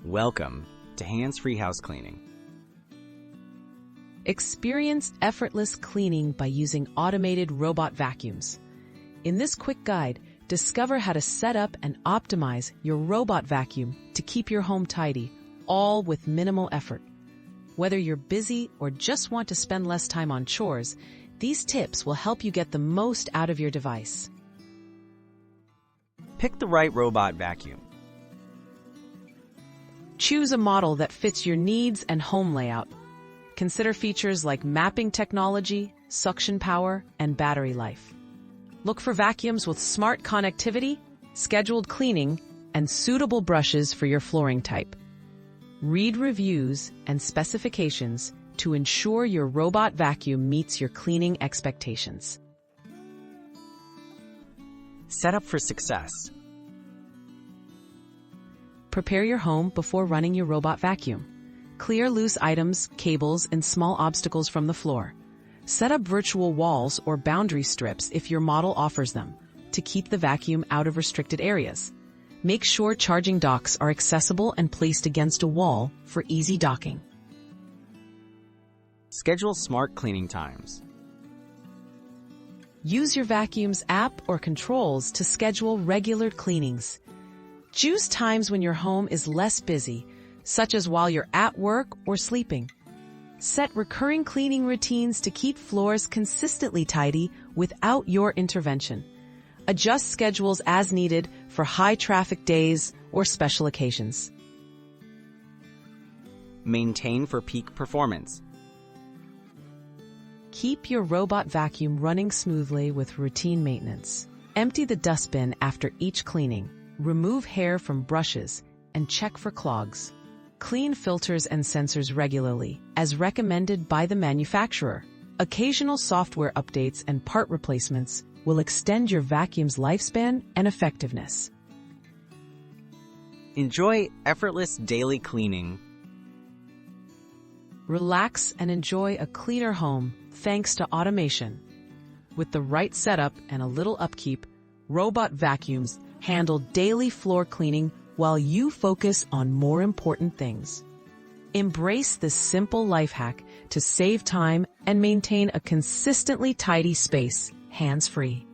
Welcome to Hands-Free House Cleaning. Experience effortless cleaning by using automated robot vacuums. In this quick guide, discover how to set up and optimize your robot vacuum to keep your home tidy, all with minimal effort. Whether you're busy or just want to spend less time on chores, these tips will help you get the most out of your device. Pick the right robot vacuum. Choose a model that fits your needs and home layout. Consider features like mapping technology, suction power, and battery life. Look for vacuums with smart connectivity, scheduled cleaning, and suitable brushes for your flooring type. Read reviews and specifications to ensure your robot vacuum meets your cleaning expectations. Set up for success. Prepare your home before running your robot vacuum. Clear loose items, cables, and small obstacles from the floor. Set up virtual walls or boundary strips if your model offers them, to keep the vacuum out of restricted areas. Make sure charging docks are accessible and placed against a wall for easy docking. Schedule smart cleaning times. Use your vacuum's app or controls to schedule regular cleanings. Choose times when your home is less busy, such as while you're at work or sleeping. Set recurring cleaning routines to keep floors consistently tidy without your intervention. Adjust schedules as needed for high-traffic days or special occasions. Maintain for peak performance. Keep your robot vacuum running smoothly with routine maintenance. Empty the dustbin after each cleaning. Remove hair from brushes and check for clogs. Clean filters and sensors regularly, as recommended by the manufacturer. Occasional software updates and part replacements will extend your vacuum's lifespan and effectiveness. Enjoy effortless daily cleaning. Relax and enjoy a cleaner home thanks to automation. With the right setup and a little upkeep, robot vacuums handle daily floor cleaning while you focus on more important things. Embrace this simple life hack to save time and maintain a consistently tidy space, hands-free.